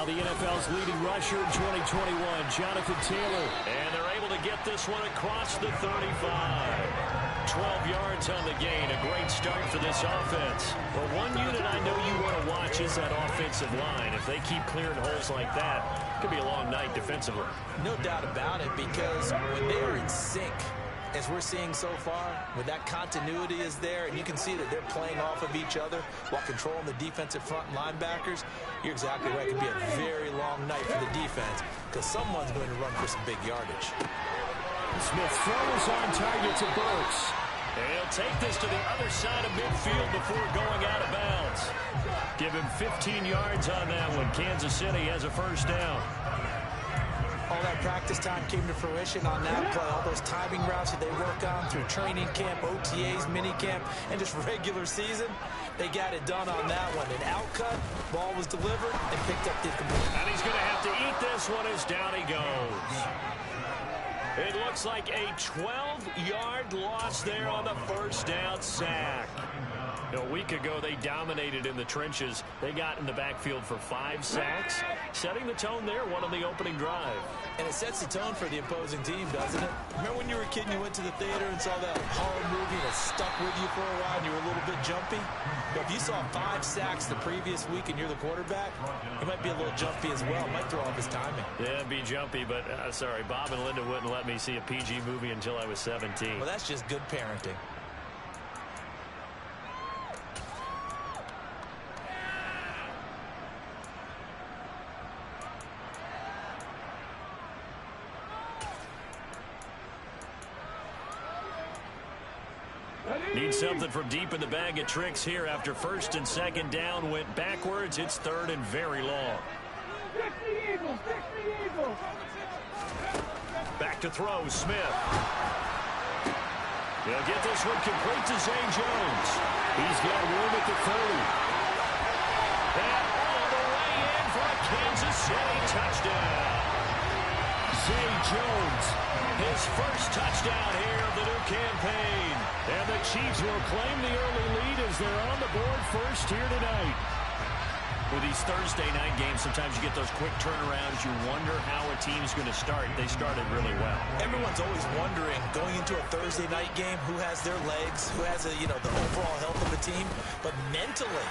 Now the NFL's leading rusher in 2021, Jonathan Taylor. And they're able to get this one across the 35. 12 yards on the gain. A great start for this offense. Well, one unit I know you want to watch is that offensive line. If they keep clearing holes like that, it could be a long night defensively. No doubt about it, because when they are in sync, as we're seeing so far, when that continuity is there and you can see that they're playing off of each other while controlling the defensive front linebackers, you're exactly right. It could be a very long night for the defense because someone's going to run for some big yardage. Smith throws on target to Burks. And he'll take this to the other side of midfield before going out of bounds. Give him 15 yards on that one. Kansas City has a first down. All that practice time came to fruition on that play. All those timing routes that they work on through training camp, OTAs, minicamp, and just regular season, they got it done on that one. An outcut, ball was delivered, and picked up the completion. And he's going to have to eat this one as down he goes. It looks like a 12-yard loss there on the first down sack. A week ago, they dominated in the trenches. They got in the backfield for 5 sacks, setting the tone there, one on the opening drive. And it sets the tone for the opposing team, doesn't it? Remember when you were a kid and you went to the theater and saw that horror movie that stuck with you for a while and you were a little bit jumpy? Well, if you saw 5 sacks the previous week and you're the quarterback, it might be a little jumpy as well. It might throw off his timing. Yeah, it'd be jumpy, but sorry, Bob and Linda wouldn't let me see a PG movie until I was 17. Well, that's just good parenting. Need something from deep in the bag of tricks here after first and second down went backwards. It's third and very long. Back to throw, Smith. He'll get this one complete to Zay Jones. He's got room at the 30. And all the way in for a Kansas City touchdown. Zay Jones, his first touchdown here of the new campaign. And the Chiefs will claim the early lead as they're on the board first here tonight. With these Thursday night games, sometimes you get those quick turnarounds. You wonder how a team's going to start. They started really well. Everyone's always wondering, going into a Thursday night game, who has their legs, who has the overall health of the team. But mentally,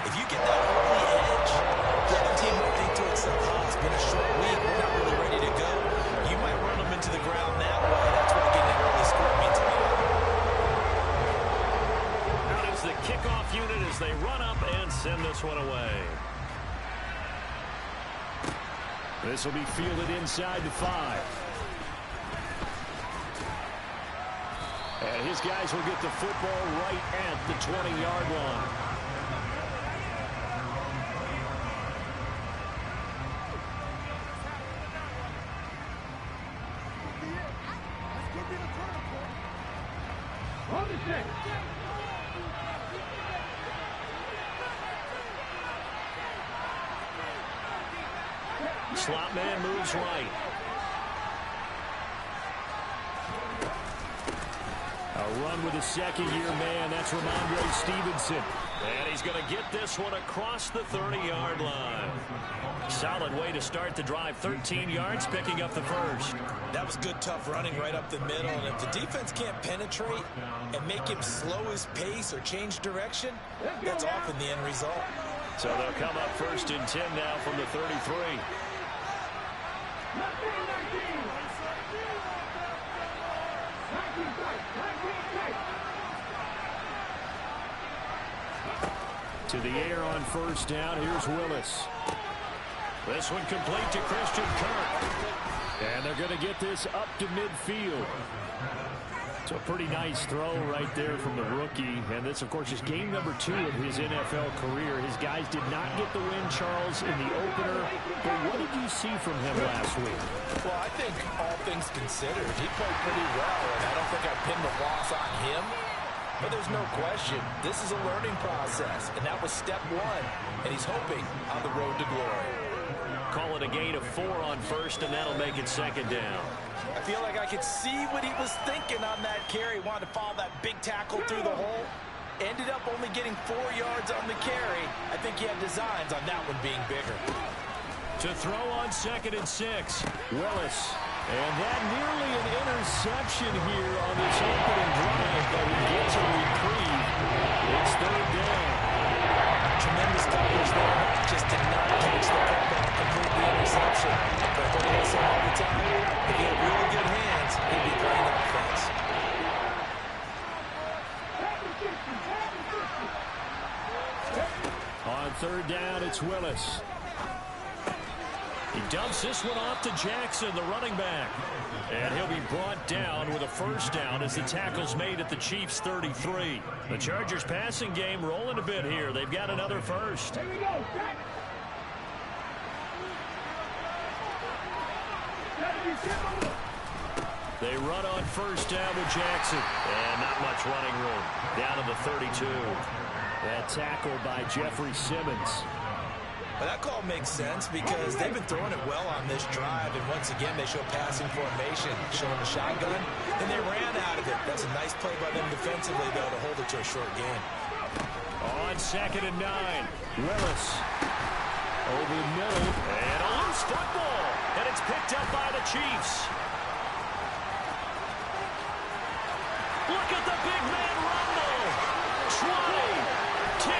if you get that early edge, the other team might think to itself, oh, it's been a short week, we're not really ready to go. You might run them into the ground that way. That's what getting an early score means a lot. Out is the kickoff unit as they run up and send this one away. This will be fielded inside the 5. And his guys will get the football right at the 20-yard line. Slot man moves right. A run with a second-year man. That's Ramondre Stevenson. And he's going to get this one across the 30-yard line. Solid way to start the drive. 13 yards, picking up the first. That was good, tough running right up the middle. And if the defense can't penetrate and make him slow his pace or change direction, that's often the end result. So they'll come up first and 10 now from the 33. To the air on first down. Here's Willis. This one complete to Christian Kirk. And they're going to get this up to midfield. So a pretty nice throw right there from the rookie. And this, of course, is game number 2 of his NFL career. His guys did not get the win, Charles, in the opener. But what did you see from him last week? Well, I think all things considered, he played pretty well. And I don't think I pinned the loss on him. But there's no question, this is a learning process. And that was step 1. And he's hoping on the road to glory. Call it a gain of 4 on first, and that'll make it second down. I feel like I could see what he was thinking on that carry. Wanted to follow that big tackle through the hole. Ended up only getting 4 yards on the carry. I think he had designs on that one being bigger. To To throw on 2nd and 6. Willis. And that nearly an interception here on this opening drive, but he gets a reprieve. It's 3rd down. Tremendous coverage there. Just did not catch the football, complete the interception. But what do I say all the time? If he had really good hands, he'd be playing offense. On 3rd down, it's Willis. He dumps this one off to Jackson, the running back. And he'll be brought down with a 1st down as the tackle's made at the Chiefs' 33. The Chargers passing game rolling a bit here. They've got another 1st. Here we go. They run on 1st down with Jackson. And not much running room. Down to the 32. That tackle by Jeffrey Simmons. But that call makes sense because they've been throwing it well on this drive, and once again they show passing formation, showing the shotgun, and they ran out of it. That's a nice play by them defensively, though, to hold it to a short game. On 2nd and 9, Willis over the middle, and a loose football, and it's picked up by the Chiefs. Look at the big man rumble. 20, 10.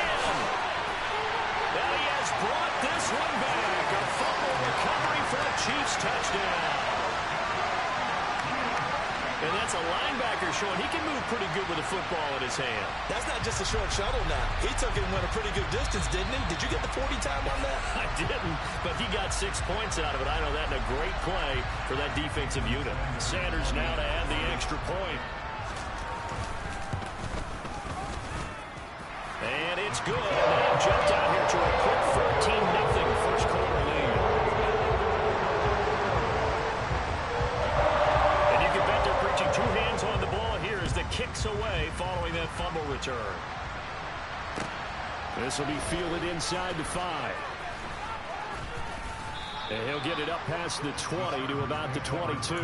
And he has brought this one back. A fumble recovery for a Chiefs touchdown. And that's a linebacker showing he can move pretty good with a football in his hand. That's not just a short shuttle now. He took it and went a pretty good distance, didn't he? Did you get the 40 time on that? I didn't, but he got 6 points out of it. I know that, and a great play for that defensive unit. Sanders now to add the extra point. And it's good. They jumped out here to a quick 14-0 first quarter lead. And you can bet they're preaching 2 hands on the ball here as the kick's away following that fumble return. This will be fielded inside the 5. And he'll get it up past the 20 to about the 22.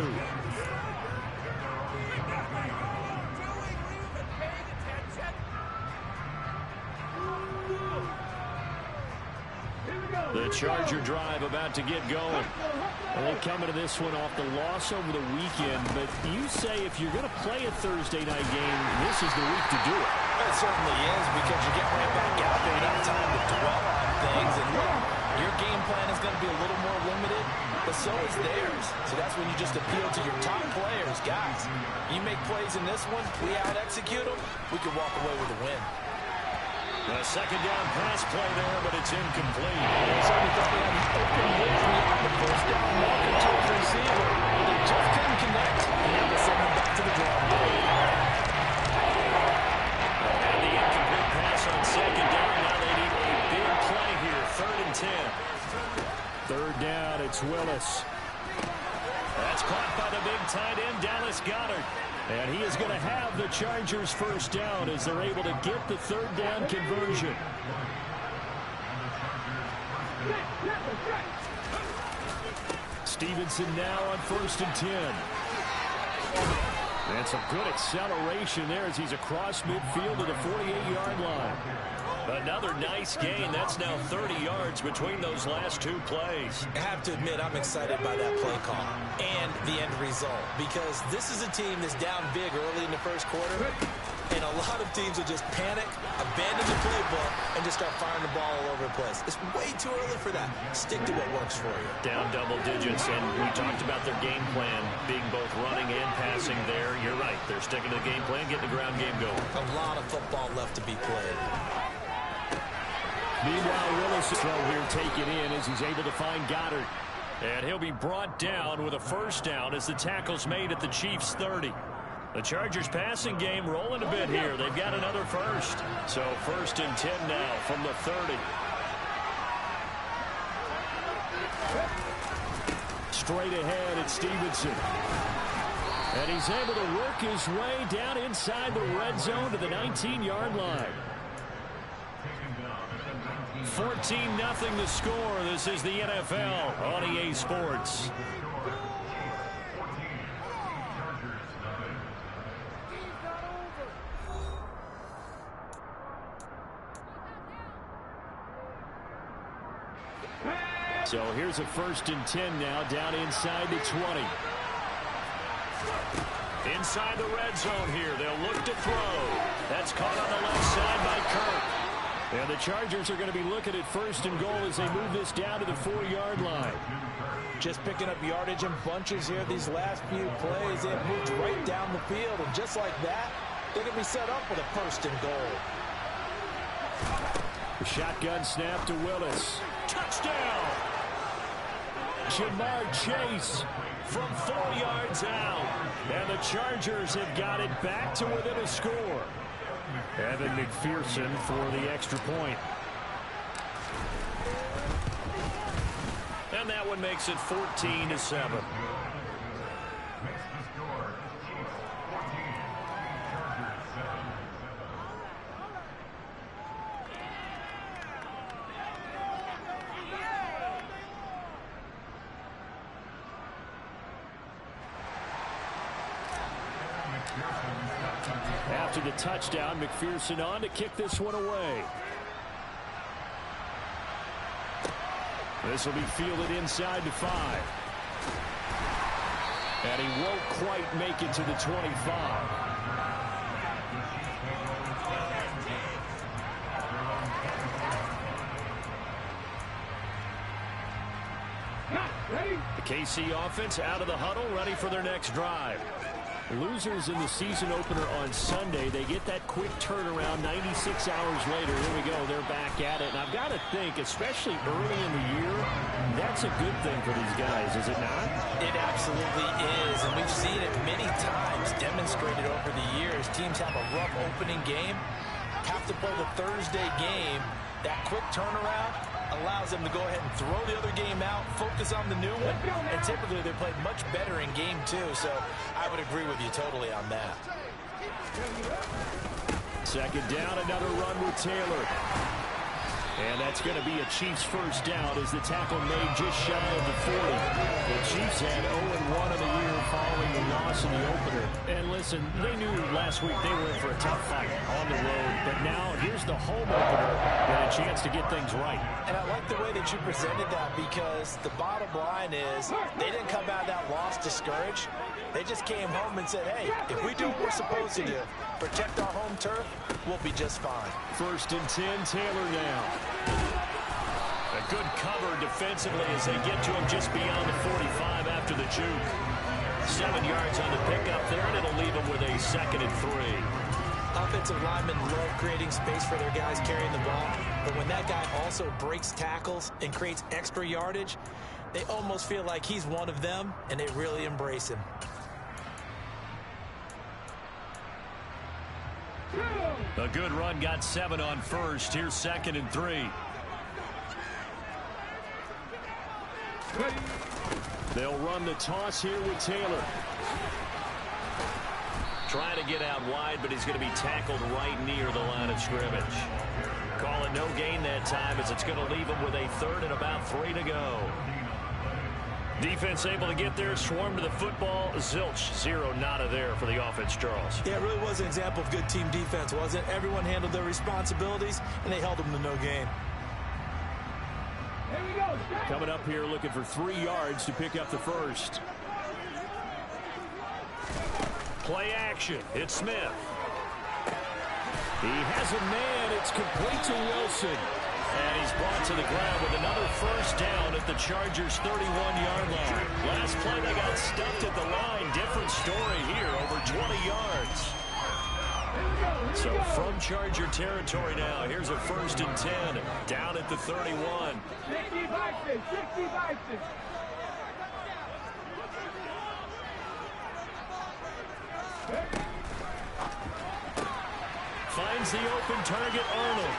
The Charger drive about to get going. Well, they come into this one off the loss over the weekend, but you say if you're going to play a Thursday night game, this is the week to do it. It certainly is, because you get right back out there. You don't have time to dwell on things. And look, your game plan is going to be a little more limited, but so is theirs. So that's when you just appeal to your top players. Guys, you make plays in this one, we out-execute them, we can walk away with a win. The 2nd down pass play there, but it's incomplete. Certainly thought they had an open look beyond the 1st down marker to his receiver. They just couldn't connect, and now they send him back to the drawing board. And the incomplete pass on 2nd down. Now they need a big play here. 3rd and 10. 3rd down, it's Willis. That's caught by the big tight end, Dallas Goedert. And he is going to have the Chargers 1st down as they're able to get the 3rd down conversion. Stevenson now on 1st and 10. That's a good acceleration there as he's across midfield to the 48-yard line. Another nice gain. That's now 30 yards between those last 2 plays. I have to admit, I'm excited by that play call and the end result, because this is a team that's down big early in the 1st quarter, and a lot of teams will just panic, abandon the playbook, and just start firing the ball all over the place. It's way too early for that. Stick to what works for you. Down double digits, and we talked about their game plan being both running and passing there. You're right. They're sticking to the game plan, getting the ground game going. A lot of football left to be played. Meanwhile, Willis is throw here taken in as he's able to find Goddard. And he'll be brought down with a 1st down as the tackle's made at the Chiefs' 30. The Chargers passing game rolling a bit here. They've got another 1st. So 1st and 10 now from the 30. Straight ahead, it's Stevenson. And he's able to work his way down inside the red zone to the 19-yard line. 14-0 the score. This is the NFL on EA Sports. So here's a 1st and 10 now, down inside the 20. Inside the red zone here. They'll look to throw. That's caught on the left side by Kirk. And the Chargers are going to be looking at 1st and goal as they move this down to the 4-yard line. Just picking up yardage in bunches here these last few plays. They've moved right down the field, and just like that, they're going to be set up with a 1st and goal. The shotgun snap to Willis. Touchdown! Jamar Chase from 4 yards out. And the Chargers have got it back to within a score. Evan McPherson for the extra point. And that one makes it 14-7. After the touchdown, McPherson on to kick this one away. This will be fielded inside the 5. And he won't quite make it to the 25. The KC offense out of the huddle, ready for their next drive. Losers in the season opener on Sunday. They get that quick turnaround 96 hours later. Here we go. They're back at it. And I've got to think, especially early in the year, that's a good thing for these guys, is it not? It absolutely is. And we've seen it many times demonstrated over the years. Teams have a rough opening game, have to play the Thursday game. That quick turnaround allows them to go ahead and throw the other game out, focus on the new one, and typically they play much better in game 2, so I would agree with you totally on that. 2nd down, another run with Taylor. And that's going to be a Chiefs 1st down as the tackle made just shy of the 40. The Chiefs had 0-1 in the year following the loss in the opener. And listen, they knew last week they were in for a tough fight on the road. But now here's the home opener and a chance to get things right. And I like the way that you presented that, because the bottom line is they didn't come out of that loss discouraged. They just came home and said, hey, if we do what we're supposed to do, protect our home turf, we'll be just fine. 1st and 10, Taylor now. A good cover defensively as they get to him just beyond the 45 after the juke. 7 yards on the pickup there, and it'll leave him with a 2nd and 3. Offensive linemen love creating space for their guys carrying the ball, but when that guy also breaks tackles and creates extra yardage, they almost feel like he's one of them, and they really embrace him. A good run, got 7 on 1st. Here's 2nd and 3. They'll run the toss here with Taylor. Trying to get out wide, but he's going to be tackled right near the line of scrimmage. Call it no gain that time, as it's going to leave him with a 3rd and about 3 to go. Defense able to get there, swarm to the football. Zilch, 0 nada there for the offense, Charles. Yeah, it really was an example of good team defense, wasn't it? Everyone handled their responsibilities, and they held them to no gain. Coming up here looking for 3 yards to pick up the 1st. Play action. It's Smith. He has a man. It's complete to Wilson. And he's brought to the ground with another 1st down at the Chargers' 31-yard line. Last play, they got stuffed at the line. Different story here, over 20 yards. So from Charger territory now, here's a 1st and 10, down at the 31. 60 Bison. Finds the open target, Arnold.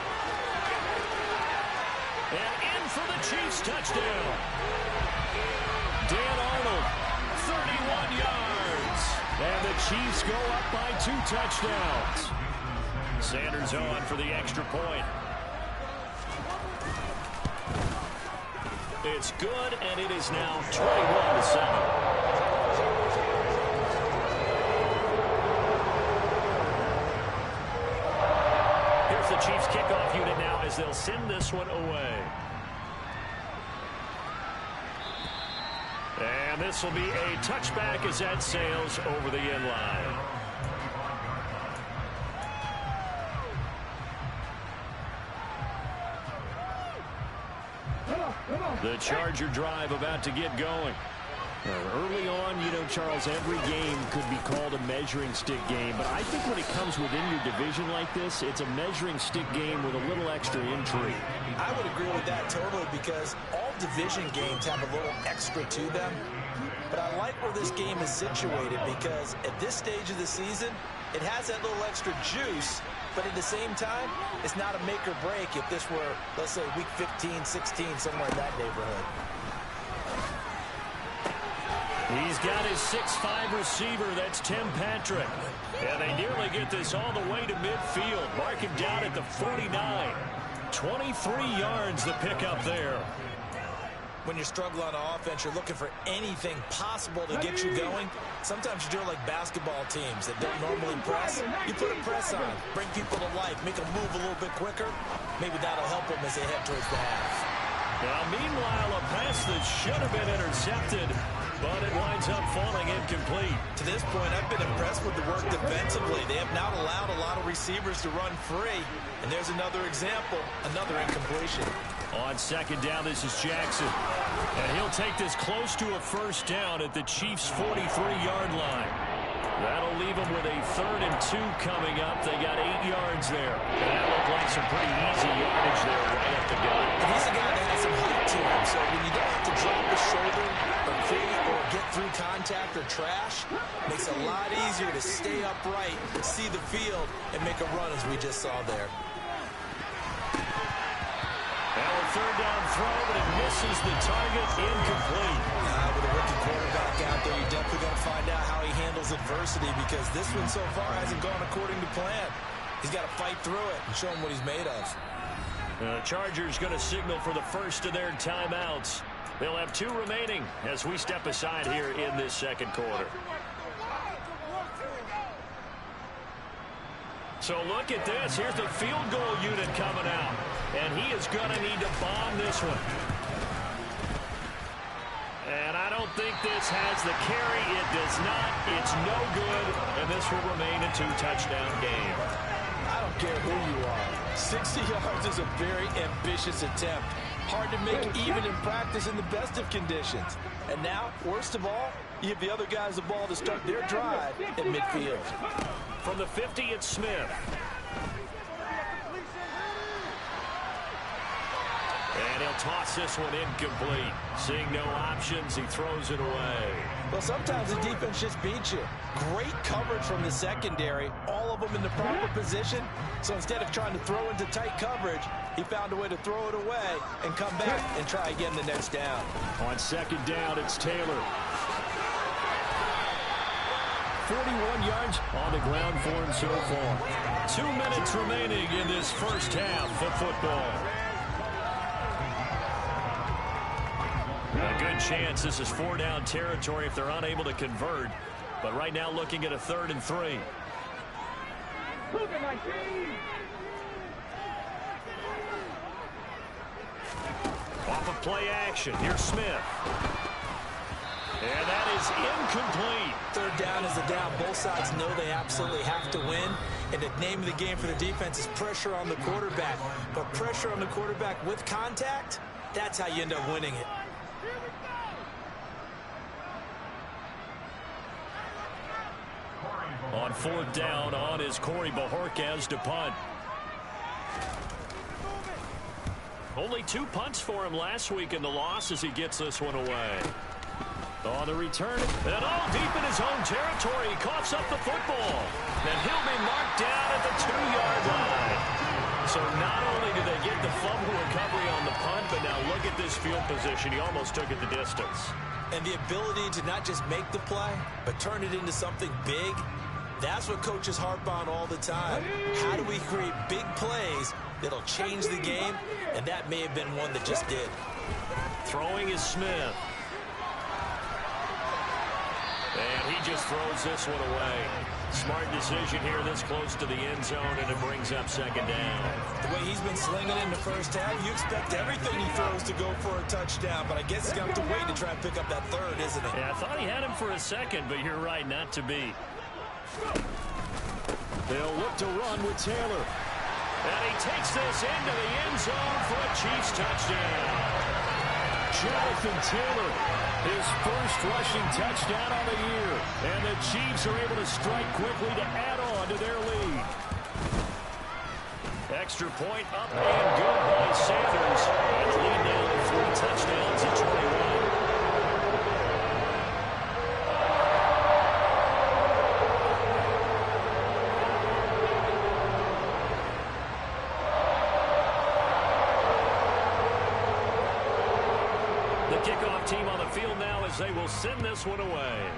And in for the Chiefs touchdown. Dan Arnold, 31 yards. And the Chiefs go up by 2 touchdowns. Sanders on for the extra point. It's good, and it is now 21-7. The Chiefs kickoff unit now as they'll send this one away. this will be a touchback as that sails over the end line. The Charger drive about to get going. Early on, you know, Charles, every game could be called a measuring stick game, but I think when it comes within your division like this, it's a measuring stick game with a little extra intrigue. I would agree with that totally, because all division games have a little extra to them. But I like where this game is situated, because at this stage of the season, it has that little extra juice, but at the same time, it's not a make or break if this were, let's say, week 15, 16, somewhere in that neighborhood. He's got his 6'5" receiver. That's Tim Patrick. And they nearly get this all the way to midfield. Mark him down at the 49. 23 yards the pickup there. When you're struggling on offense, you're looking for anything possible to get you going. Sometimes you do it like basketball teams that don't normally press. You put a press on, bring people to life, make them move a little bit quicker. Maybe that'll help them as they head towards the half. Now, meanwhile, a pass that should have been intercepted, but it winds up falling incomplete. To this point, I've been impressed with the work defensively. They have not allowed a lot of receivers to run free. And there's another example, another incompletion. On second down, this is Jackson. And he'll take this close to a first down at the Chiefs' 43-yard line. That'll leave them with a 3rd and 2 coming up. They got 8 yards there. And that looked like some pretty easy yardage there right up the gut. And he's a guy that has some height to him, so when you don't have to drop a shoulder or create or get through contact or trash, makes it a lot easier to stay upright, see the field, and make a run as we just saw there. Now a 3rd down throw, but it misses the target, incomplete. With a rookie quarterback out there, you're definitely going to find out how he handles adversity, because this one so far hasn't gone according to plan. He's got to fight through it and show him what he's made of. The Chargers going to signal for the first of their timeouts. They'll have 2 remaining as we step aside here in this second quarter. So look at this. Here's the field goal unit coming out. And he is going to need to bomb this one. And I don't think this has the carry. It does not. It's no good. And this will remain a 2-touchdown game. I don't care who you are. 60 yards is a very ambitious attempt. Hard to make even in practice in the best of conditions. And now, worst of all, you give the other guys the ball to start their drive at midfield. From the 50, it's Smith. And he'll toss this one incomplete. Seeing no options, he throws it away. Well, sometimes the defense just beats you. Great coverage from the secondary, all of them in the proper position. So instead of trying to throw into tight coverage, he found a way to throw it away and come back and try again the next down. On second down, it's Taylor. 41 yards on the ground for him so far. 2 minutes remaining in this first half of football. A good chance this is 4-down territory if they're unable to convert. But right now looking at a 3rd and 3. Off of play action. Here's Smith. And that is incomplete. 3rd down is the down. Both sides know they absolutely have to win. And the name of the game for the defense is pressure on the quarterback. But pressure on the quarterback with contact, that's how you end up winning it. On 4th down, on is Corey Bajorquez to punt. Only 2 punts for him last week in the loss as he gets this one away. On the return, and all deep in his own territory, he coughs up the football. And he'll be marked down at the 2-yard line. So not only did they get the fumble recovery on the punt, but now look at this field position. He almost took it the distance. And the ability to not just make the play, but turn it into something big, that's what coaches harp on all the time. How do we create big plays that'll change the game? And that may have been one that just did. Throwing is Smith. And he just throws this one away. Smart decision here this close to the end zone, and it brings up second down. The way he's been slinging in the first half, you expect everything he throws to go for a touchdown, but I guess he's going to have to wait to try and pick up that third, isn't it? Yeah, I thought he had him for a second, but you're right, not to be. They'll look to run with Taylor. And he takes this into the end zone for a Chiefs touchdown. Jonathan Taylor, his first rushing touchdown on the year. And the Chiefs are able to strike quickly to add on to their lead. Extra point up and good by Sanders. And the lead now to 3 touchdowns at 21. Kickoff team on the field now as they will send this one away.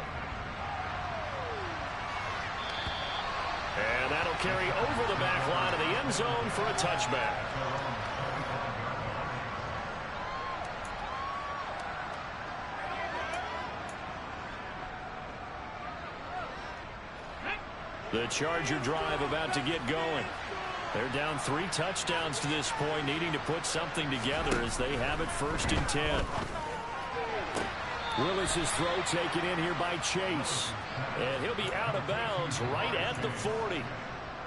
And that'll carry over the back line of the end zone for a touchback. The Charger drive about to get going. They're down 3 touchdowns to this point, needing to put something together as they have it 1st and 10. Willis's throw taken in here by Chase. And he'll be out of bounds right at the 40.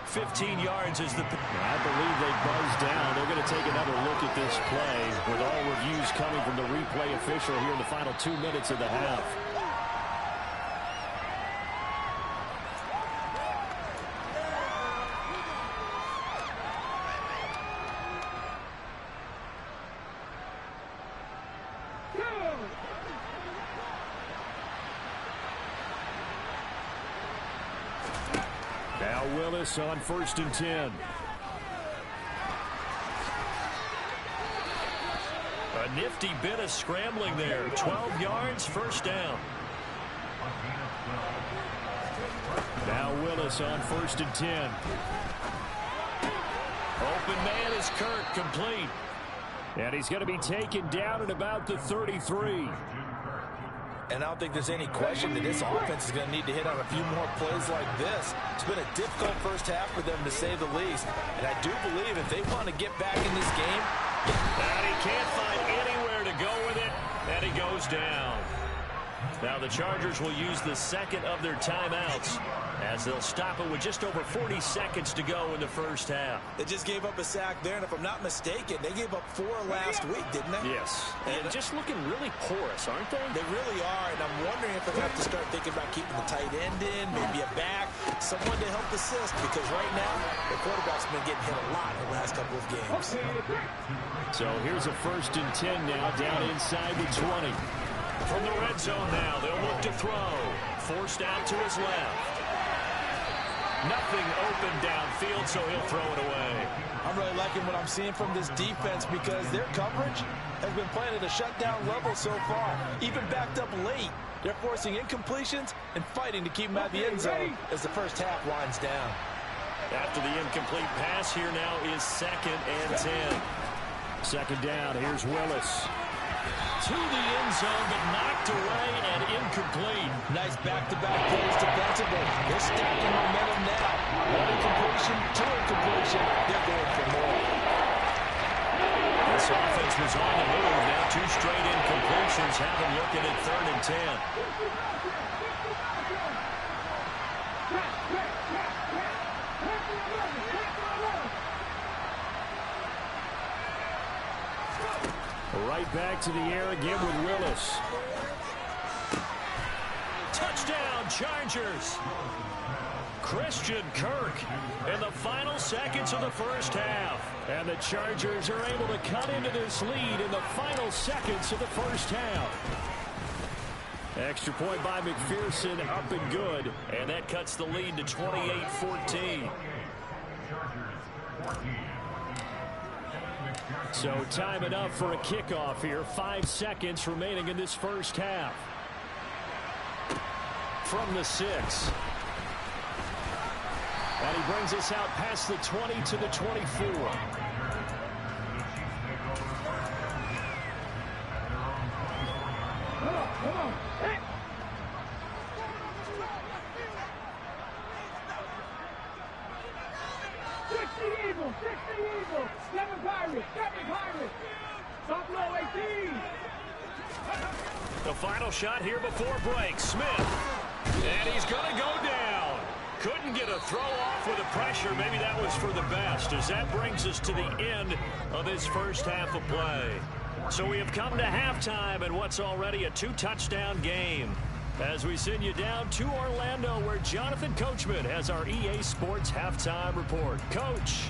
15 yards is the... I believe they buzzed down. They're going to take another look at this play with all reviews coming from the replay official here in the final 2 minutes of the half. Now Willis on 1st and 10. A nifty bit of scrambling there. 12 yards, 1st down. Now Willis on 1st and 10. Open man is Kirk, complete. And he's going to be taken down at about the 33. And I don't think there's any question that this offense is going to need to hit on a few more plays like this. It's been a difficult first half for them, to say the least. And I do believe if they want to get back in this game... And he can't find anywhere to go with it, and he goes down. Now the Chargers will use the second of their timeouts as they'll stop it with just over 40 seconds to go in the first half. They just gave up a sack there, and if I'm not mistaken, they gave up 4 last week, didn't they? Yes. And just looking really porous, aren't they? They really are, and I'm wondering if they're going to have to start thinking about keeping the tight end in, maybe a back, someone to help assist, because right now, the quarterback's been getting hit a lot in the last couple of games. So here's a 1st and 10 now, down inside the 20. From the red zone now, they'll look to throw. Forced out to his left. Nothing open downfield, so he'll throw it away. I'm really liking what I'm seeing from this defense because their coverage has been playing at a shutdown level so far. Even backed up late, they're forcing incompletions and fighting to keep them at the end zone as the first half winds down. After the incomplete pass, here now is 2nd and 10. 2nd down, here's Willis. To the end zone, but knocked away and incomplete. Nice back-to-back plays defensively. They're stacking momentum now. 1 incompletion, 2 incompletion. They're going for more. This offense was on the move. Now 2 straight incompletions have them looking at 3rd and 10. Right back to the air again with Willis. Touchdown, Chargers. Christian Kirk in the final seconds of the first half. And the Chargers are able to cut into this lead in the final seconds of the first half. Extra point by McPherson, up and good. And that cuts the lead to 28-14. So time enough for a kickoff here. 5 seconds remaining in this first half. From the 6. And he brings us out past the 20 to the 24. the Eagles. 7 Pirates. 7 Pirates. Buffalo 18. The final shot here before break. Smith. And he's going to go down. Couldn't get a throw off with the pressure. Maybe that was for the best, as that brings us to the end of this first half of play. So we have come to halftime in what's already a 2-touchdown game, as we send you down to Orlando, where Jonathan Coachman has our EA Sports halftime report. Coach.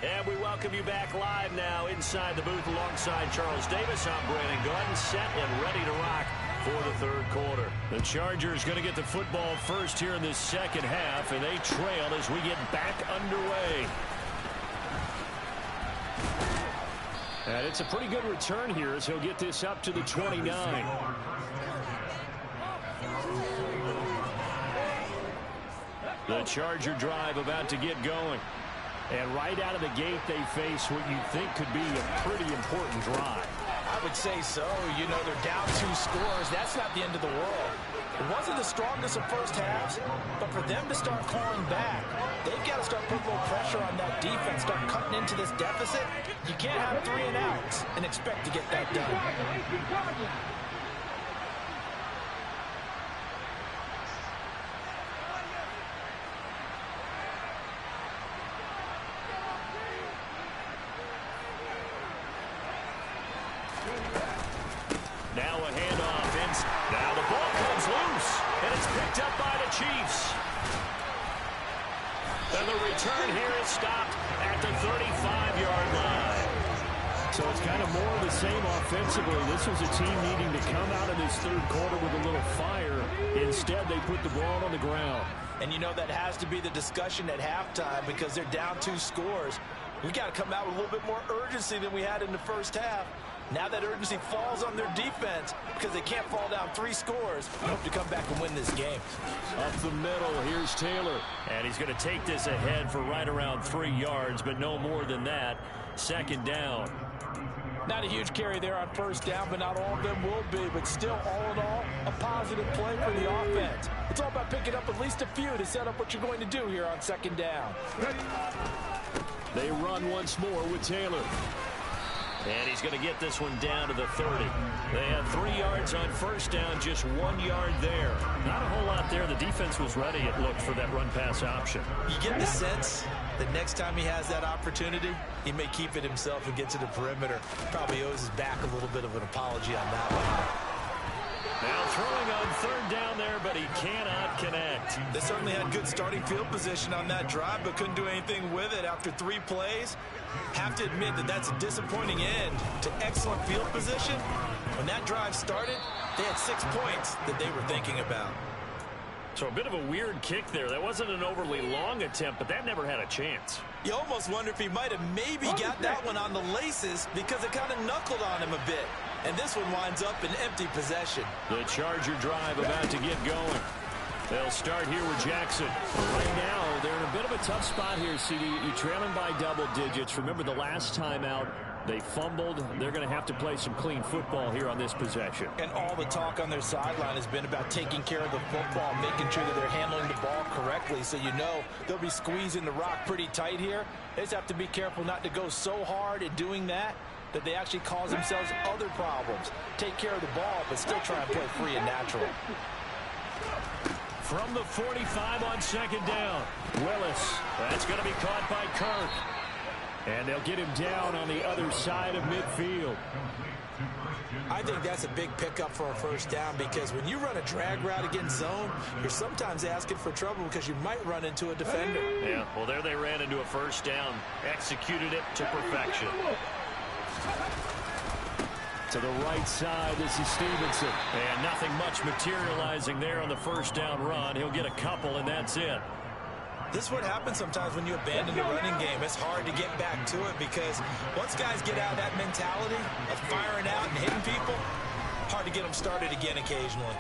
And we welcome you back live now inside the booth alongside Charles Davis. I'm Brandon Gordon, set and ready to rock for the third quarter. The Chargers going to get the football first here in this second half, and they trail as we get back underway. And it's a pretty good return here as he'll get this up to the 29. The Charger drive about to get going. And right out of the gate, they face what you think could be a pretty important drive. I would say so. You know, they're down 2 scores. That's not the end of the world. It wasn't the strongest of first halves, but for them to start clawing back, they've got to start putting a little pressure on that defense, start cutting into this deficit. You can't have 3 and outs and expect to get that done. Now a handoff. Now the ball comes loose, and it's picked up by the Chiefs. And the return here is stopped at the 35-yard line. So it's kind of more of the same offensively. This was a team needing to come out of this third quarter with a little fire. Instead, they put the ball on the ground. And you know that has to be the discussion at halftime because they're down 2 scores. We got to come out with a little bit more urgency than we had in the first half. Now that urgency falls on their defense because they can't fall down 3 scores. We hope to come back and win this game. Up the middle, here's Taylor. And he's going to take this ahead for right around 3 yards, but no more than that. Second down. Not a huge carry there on first down, but not all of them will be. But still, all in all, a positive play for the offense. It's all about picking up at least a few to set up what you're going to do here on second down. They run once more with Taylor. And he's going to get this one down to the 30. They had 3 yards on first down, just 1 yard there. Not a whole lot there. The defense was ready, it looked, for that run-pass option. You get the sense that next time he has that opportunity, he may keep it himself and get to the perimeter. Probably owes his back a little bit of an apology on that one. Now throwing on third down there, but he cannot connect. They certainly had good starting field position on that drive, but couldn't do anything with it after 3 plays. Have to admit that that's a disappointing end to excellent field position. When that drive started, they had 6 points that they were thinking about. So a bit of a weird kick there. That wasn't an overly long attempt, but that never had a chance. You almost wonder if he might have maybe got that one on the laces because it kind of knuckled on him a bit. And this one winds up in empty possession. The Charger drive about to get going. They'll start here with Jackson. Right now, they're in a bit of a tough spot here, CD. You're trailing by double digits. Remember the last time out, they fumbled. They're going to have to play some clean football here on this possession. And all the talk on their sideline has been about taking care of the football, making sure that they're handling the ball correctly. So you know they'll be squeezing the rock pretty tight here. They just have to be careful not to go so hard at doing that they actually cause themselves other problems. Take care of the ball, but still try and play free and natural. From the 45 on second down, Willis. That's going to be caught by Kirk. And they'll get him down on the other side of midfield. I think that's a big pickup for a first down because when you run a drag route against zone, you're sometimes asking for trouble because you might run into a defender. Yeah, well, there they ran into a first down, executed it to perfection. To the right side, this is Stevenson. And nothing much materializing there on the first down run. He'll get a couple, and that's it. This is what happens sometimes when you abandon the running game. It's hard to get back to it because once guys get out of that mentality of firing out and hitting people, hard to get them started again occasionally.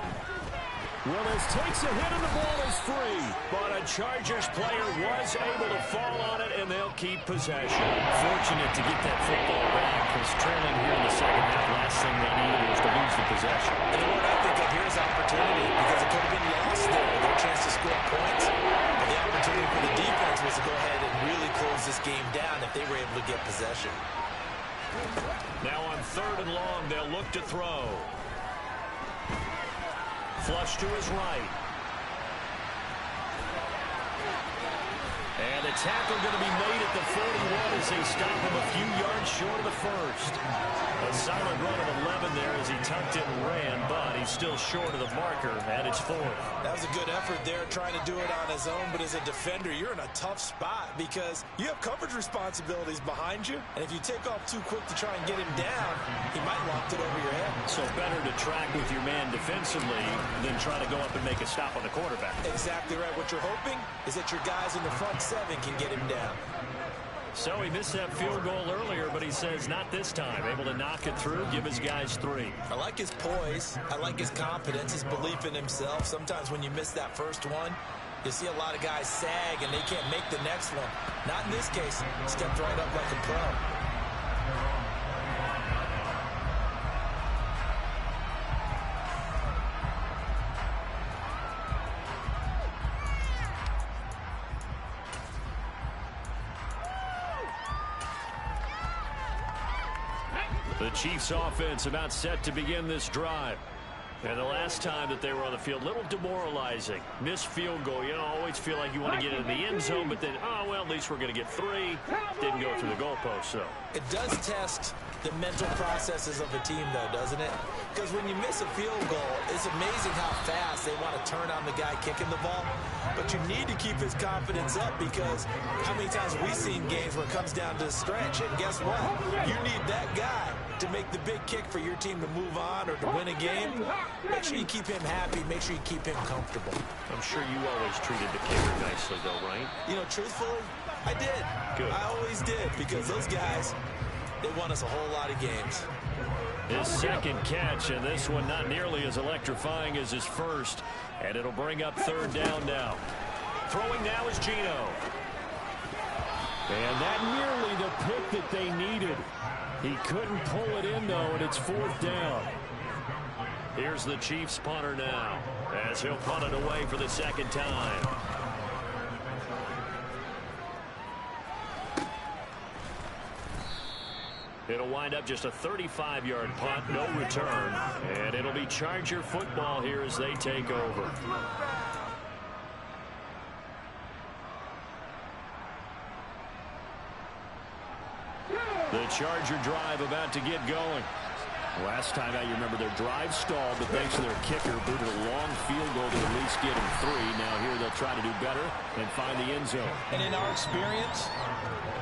Willis takes a hit and the ball is free. But a Chargers player was able to fall on it, and they'll keep possession. Fortunate to get that football back, because trailing here in the second half, last thing they needed was to lose the possession. And the word I think of here is opportunity, because it could have been lost there. Their chance to score points. But the opportunity for the defense was to go ahead and really close this game down if they were able to get possession. Now on 3rd and long, they'll look to throw. Flush to his right. And the tackle going to be made at the 41 as they stop him a few yards short of the first. A solid run of 11 there as he tucked it and ran, but he's still short of the marker, and it's 4th. That was a good effort there, trying to do it on his own, but as a defender, you're in a tough spot because you have coverage responsibilities behind you, and if you take off too quick to try and get him down, he might loft it over your head. So better to track with your man defensively than try to go up and make a stop on the quarterback. Exactly right. What you're hoping is that your guys in the front 7 can get him down. So he missed that field goal earlier, but he says not this time. Able to knock it through, give his guys 3. I like his poise. I like his confidence, his belief in himself. Sometimes when you miss that first one, you see a lot of guys sag and they can't make the next one. Not in this case. Stepped right up like a pro. The Chiefs offense about set to begin this drive. And the last time that they were on the field, a little demoralizing. Missed field goal. You know, always feel like you want to get in the end zone, but then, oh, well, at least we're going to get 3. Didn't go through the goalpost, though. It does test the mental processes of a team, though, doesn't it? Because when you miss a field goal, it's amazing how fast they want to turn on the guy kicking the ball. But you need to keep his confidence up, because how many times have we seen games where it comes down to the stretch? And guess what? You need that guy to make the big kick for your team to move on or to win a game. Make sure you keep him happy. Make sure you keep him comfortable. I'm sure you always treated the kicker nicely, though, right? You know, truthfully, I did. Good. I always did, because those guys, they won us a whole lot of games. His second catch, and this one not nearly as electrifying as his first. And it'll bring up 3rd down now. Throwing now is Geno. And that nearly the pick that they needed. He couldn't pull it in, though, and it's 4th down. Here's the Chiefs punter now, as he'll punt it away for the 2nd time. It'll wind up just a 35-yard punt, no return. And it'll be Charger football here as they take over. The Charger drive about to get going. Last time out, you remember their drive stalled, but thanks to their kicker, booted a long field goal to at least get him 3. Now here they'll try to do better and find the end zone. And in our experience,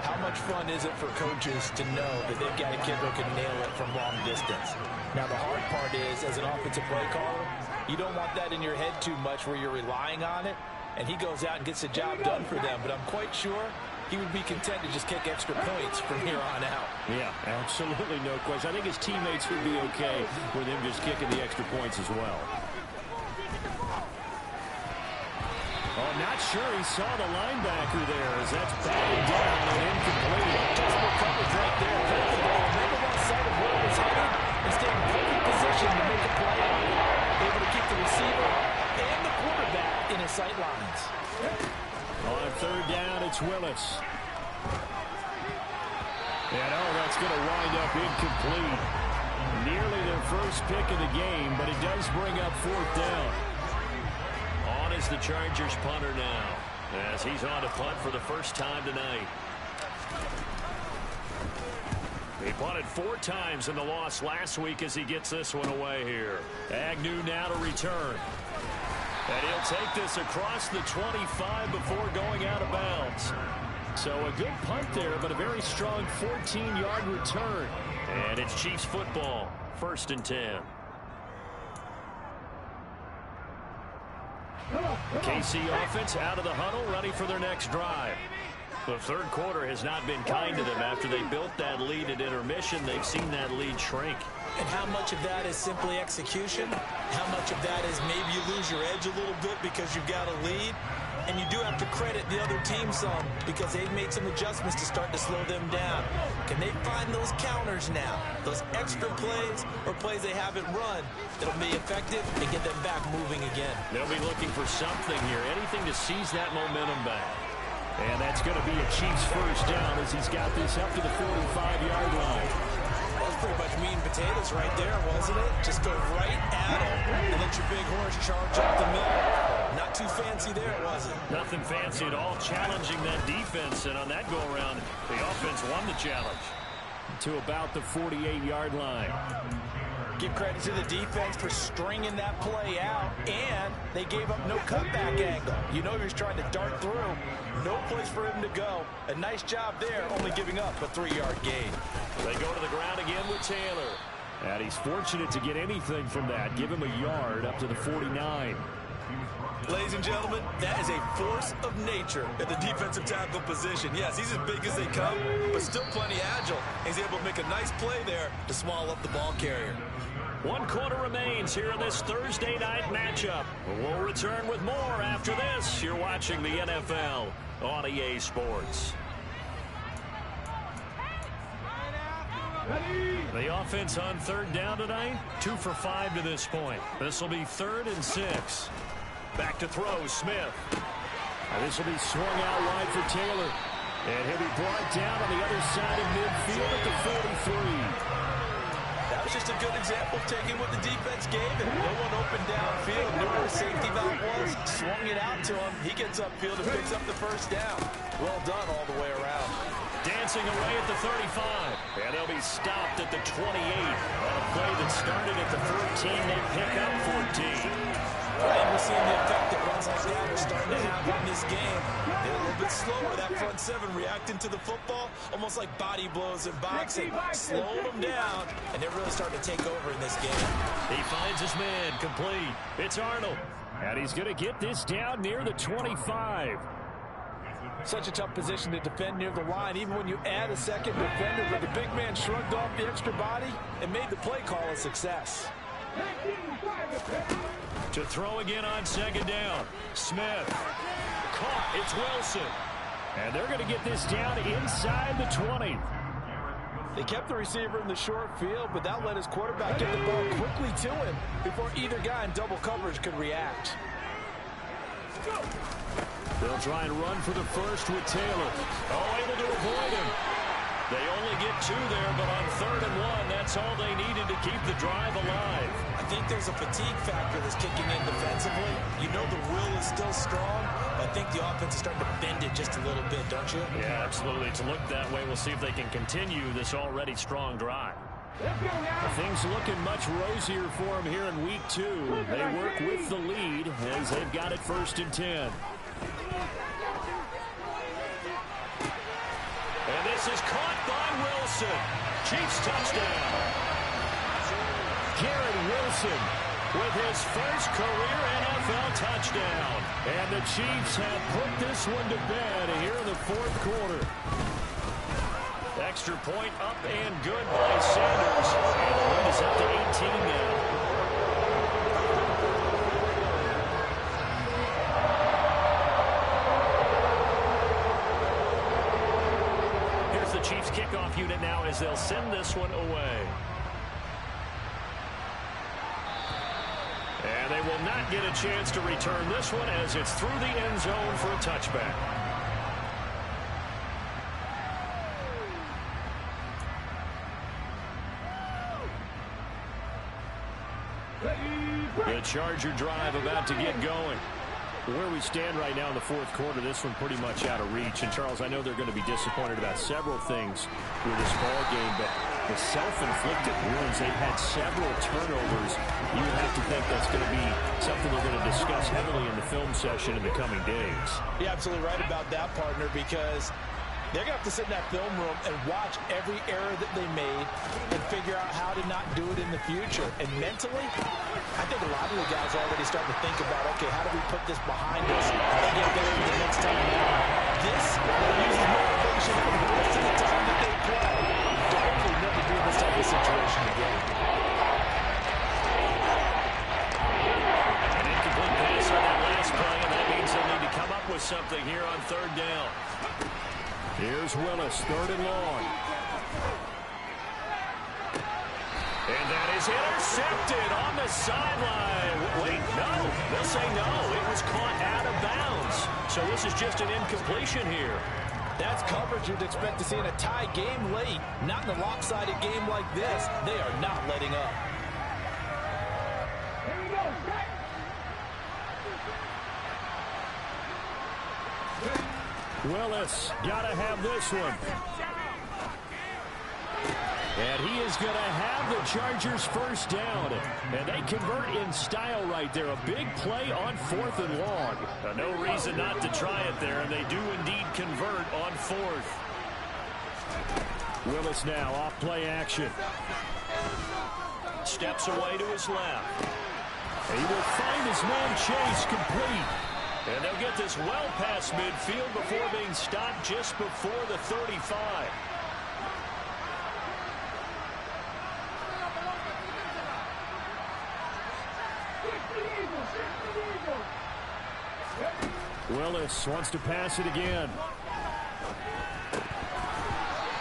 how much fun is it for coaches to know that they've got a kicker who can nail it from long distance? Now, the hard part is, as an offensive play caller, you don't want that in your head too much where you're relying on it, and he goes out and gets the job done for them. But I'm quite sure he would be content to just kick extra points from here on out. Yeah, absolutely no question. I think his teammates would be okay with him just kicking the extra points as well. Oh, not sure he saw the linebacker there as that's batted down and incomplete. Touchable coverage right there. Caught the ball, never lost sight of where it was headed, and stayed in perfect position to make a play on it. Able to keep the receiver and the quarterback in his sight lines. On 3rd down, it's Willis. And, oh, that's going to wind up incomplete. Nearly their first pick of the game, but it does bring up 4th down. On is the Chargers punter now, as he's on to punt for the first time tonight. He punted 4 times in the loss last week as he gets this one away here. Agnew now to return. And he'll take this across the 25 before going out of bounds. So a good punt there, but a very strong 14-yard return. And it's Chiefs football, 1st and 10. KC offense out of the huddle, ready for their next drive. The third quarter has not been kind to them. After they built that lead at intermission, they've seen that lead shrink. And how much of that is simply execution? How much of that is maybe you lose your edge a little bit because you've got a lead? And you do have to credit the other team some because they've made some adjustments to start to slow them down. Can they find those counters now? Those extra plays or plays they haven't run that'll be effective and get them back moving again. They'll be looking for something here, anything to seize that momentum back. And that's going to be a Chiefs first down as he's got this up to the 45-yard line. That was pretty much meat and potatoes right there, wasn't it? Just go right at them and let your big horse charge up the middle. Not too fancy there, was it? Nothing fancy at all, challenging that defense. And on that go-around, the offense won the challenge. To about the 48-yard line. Give credit to the defense for stringing that play out, and they gave up no cutback angle. You know he was trying to dart through. No place for him to go. A nice job there, only giving up a 3-yard gain. They go to the ground again with Taylor. And he's fortunate to get anything from that. Give him a yard up to the 49. Ladies and gentlemen, that is a force of nature at the defensive tackle position. Yes, he's as big as they come, but still plenty agile. He's able to make a nice play there to swallow up the ball carrier. 1 quarter remains here in this Thursday night matchup. We'll return with more after this. You're watching the NFL on EA Sports. The offense on third down tonight, 2 for 5 to this point. This will be 3rd and 6. Back to throw, Smith. And this will be swung out wide for Taylor. And he'll be brought down on the other side of midfield at the 43. That was just a good example of taking what the defense gave him. No one open downfield, knew where the safety valve was, swung it out to him. He gets upfield and picks up the first down. Well done all the way around. Dancing away at the 35. And they'll be stopped at the 28. On a play that started at the 14, they pick up 14. And we're seeing the effect that runs like that are starting to have in this game. They're a little bit slower, that front seven, reacting to the football, almost like body blows in boxing. Slowing them down, and they're really starting to take over in this game. He finds his man, complete. It's Arnold. And he's going to get this down near the 25. Such a tough position to defend near the line, even when you add a second defender, but the big man shrugged off the extra body and made the play call a success. To throw again on second down. Smith. Caught. It's Wilson. And they're going to get this down inside the 20. They kept the receiver in the short field, but that let his quarterback get the ball quickly to him before either guy in double coverage could react. They'll try and run for the first with Taylor. Oh, able to avoid him. They only get 2 there, but on 3rd and 1, that's all they needed to keep the drive alive. I think there's a fatigue factor that's kicking in defensively. You know the will is still strong, but I think the offense is starting to bend it just a little bit, don't you? Yeah, absolutely. To look that way, we'll see if they can continue this already strong drive. Things looking much rosier for them here in week 2. They work with the lead as they've got it 1st and 10. And this is caught by Wilson. Chiefs touchdown. Garrett Wilson with his first career NFL touchdown. And the Chiefs have put this one to bed here in the 4th quarter. Extra point up and good by Sanders. And the lead is up to 18 now. The Chiefs kickoff unit now as they'll send this one away. And they will not get a chance to return this one as it's through the end zone for a touchback. The Charger drive about to get going. Where we stand right now in the 4th quarter, this one pretty much out of reach. And, Charles, I know they're going to be disappointed about several things with this ball game, but the self-inflicted wounds, they've had several turnovers. You have to think that's going to be something they're going to discuss heavily in the film session in the coming days. You're absolutely right about that, partner, because they're going to have to sit in that film room and watch every error that they made and figure out how to not do it in the future. And mentally, I think a lot of the guys are already starting to think about, okay, how do we put this behind us and get better the next time out? this uses motivation for the rest of the time that they play. To hopefully never be in this type of situation again. An incomplete pass on that last play, and that means they'll need to come up with something here on third down. Here's Willis, third and long. And that is intercepted on the sideline. Wait, no. They'll say no. It was caught out of bounds. So this is just an incompletion here. That's coverage you'd expect to see in a tie game late. Not in a lopsided game like this. They are not letting up. Here we go. Willis, gotta have this one. And he is going to have the Chargers first down. And they convert in style right there. A big play on fourth and long. No reason not to try it there, and they do indeed convert on fourth. Willis now off play action. Steps away to his left. He will find his man Chase complete. And they'll get this well past midfield before being stopped just before the 35. Willis wants to pass it again.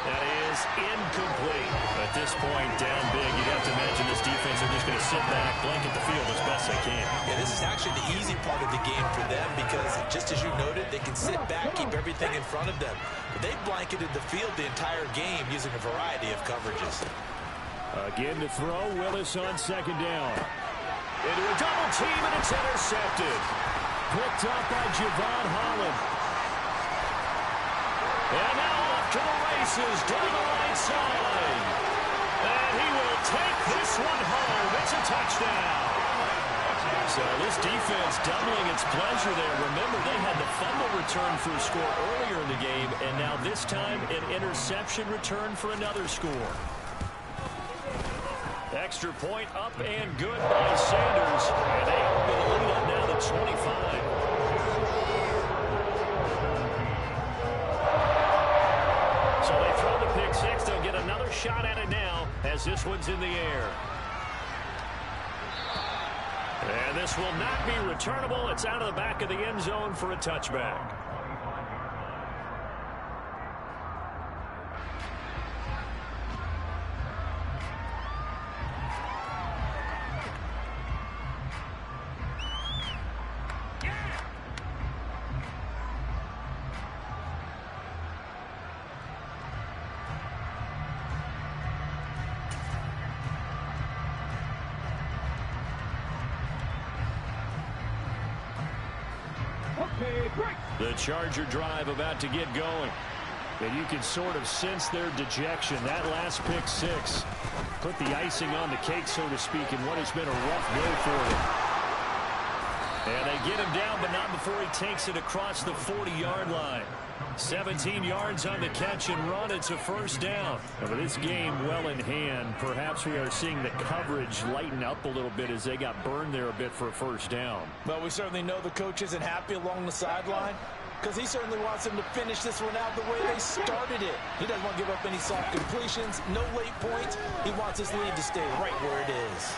That is incomplete. At this point, down big, you'd have to imagine this defense are just going to sit back, blanket the field as best they can. Yeah, this is actually the easy part of the game for them because, just as you noted, they can sit back, keep everything in front of them. But they've blanketed the field the entire game using a variety of coverages. Again to throw, Willis on second down. Into a double team, and it's intercepted. Picked up by Javon Holland. And now off to the races down the right side. And he will take this one home. It's a touchdown. So this defense doubling its pleasure there. Remember, they had the fumble return for a score earlier in the game, and now this time an interception return for another score. Extra point up and good by Sanders. And they open the lead up now to 25. So they throw the pick six. They'll get another shot at it now as this one's in the air. And this will not be returnable. It's out of the back of the end zone for a touchback. The Charger drive about to get going. And you can sort of sense their dejection. That last pick six put the icing on the cake, so to speak, in what has been a rough go for them. And they get him down, but not before he takes it across the 40-yard line. 17 yards on the catch and run. It's a first down. And with this game well in hand, perhaps we are seeing the coverage lighten up a little bit as they got burned there a bit for a first down. Well, we certainly know the coach isn't happy along the sideline because he certainly wants them to finish this one out the way they started it. He doesn't want to give up any soft completions, no late points. He wants his lead to stay right where it is.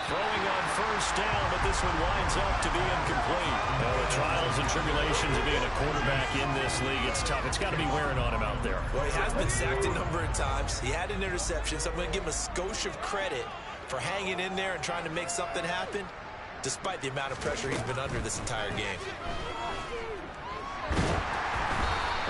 Throwing on first down, but this one winds up to be incomplete. Now, the trials and tribulations of being a quarterback in this league, it's tough. It's got to be wearing on him out there. Well, he has been sacked a number of times. He had an interception, so I'm going to give him a skosh of credit for hanging in there and trying to make something happen, despite the amount of pressure he's been under this entire game.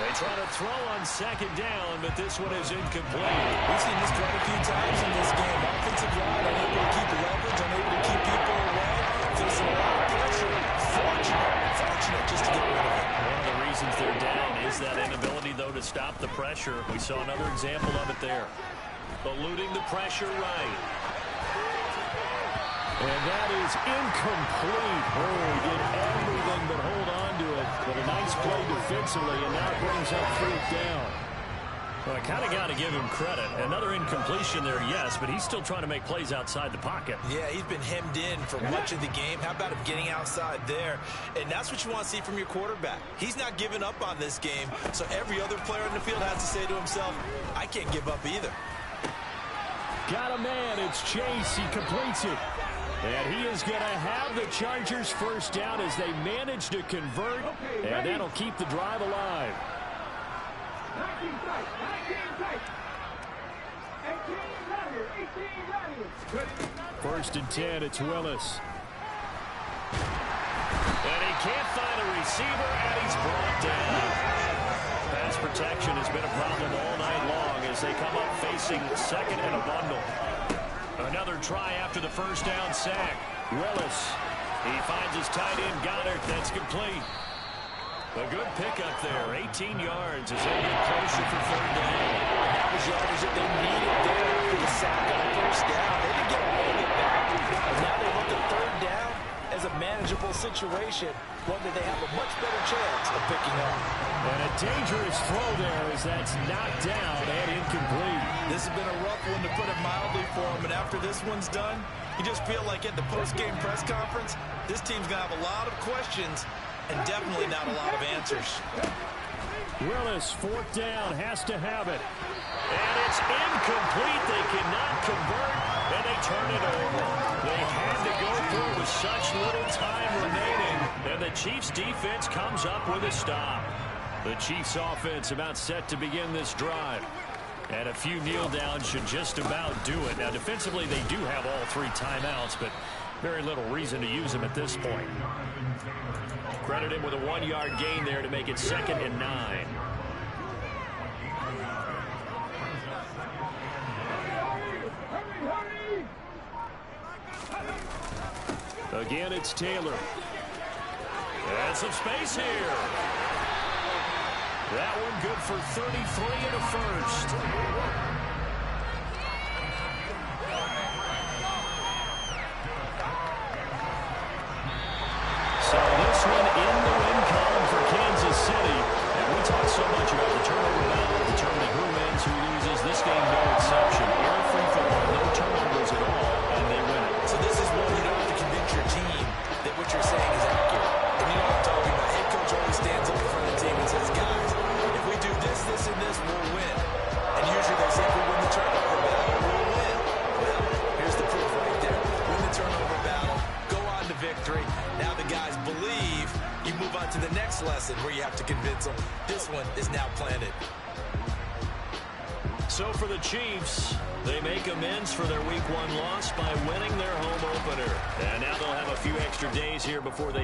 They try to throw on second down, but this one is incomplete. We've seen this quite a few times in this game. Offensive line unable to keep leverage, unable to keep people away. Facing a lot of pressure. Fortunate just to get rid of it. One of the reasons they're down is that inability, though, to stop the pressure. We saw another example of it there. Eluding the pressure right. And that is incomplete. Oh, he did everything but hold on to it. But a nice play defensively, and now it brings up fourth down. Well, I kind of got to give him credit. Another incompletion there, yes, but he's still trying to make plays outside the pocket. Yeah, he's been hemmed in for much of the game. How about him getting outside there? And that's what you want to see from your quarterback. He's not giving up on this game, so every other player in the field has to say to himself, I can't give up either. Got a man. It's Chase. He completes it. And he is going to have the Chargers first down as they manage to convert, and that'll keep the drive alive. 19 tight, 19 tight. 18 right here, 18 right here. First and 10, it's Willis. And he can't find a receiver, and he's brought down. Pass protection has been a problem all night long as they come up facing second and a bundle. Another try after the first down sack. Willis. He finds his tight end, Goddard. That's complete. A good pickup there. 18 yards as they get closer for third down. That was yardage that they needed there after the sack on first down. They didn't get all of it back. But now they look at third down as a manageable situation, one that they have a much better chance of picking up. And a dangerous throw there as that's knocked down and incomplete. This has been a rough one, to put it mildly, for him. And after this one's done, you just feel like at the post-game press conference, this team's going to have a lot of questions and definitely not a lot of answers. Willis, fourth down, has to have it. And it's incomplete. They cannot convert, and they turn it over. They had to go for it with such little time remaining, and the Chiefs' defense comes up with a stop. The Chiefs' offense about set to begin this drive. And a few kneel downs should just about do it. Now, defensively, they do have all three timeouts, but very little reason to use them at this point. Credit him with a 1-yard gain there to make it 2nd and 9. Again, it's Taylor. And some space here. That one good for 33 and a first. So this one in the win column for Kansas City. And we talk so much about the turnover battle, determining who wins, who loses. This game, no exception. Air free for all, no turnovers at all, and they win it. So this is one you don't have to convince your team that what you're saying is accurate. And you know what I'm talking about. Head coach always stands up in front of the team and says, guys, if we do this, this, and this, we'll win. And usually they say, if we win the turnover battle, we'll win. Well, here's the proof right there. Win the turnover battle, go on to victory. Now the guys believe. You move on to the next lesson where you have to convince them. This one is now planted. So for the Chiefs, they make amends for their Week 1 loss by winning their home opener. And now they'll have a few extra days here before they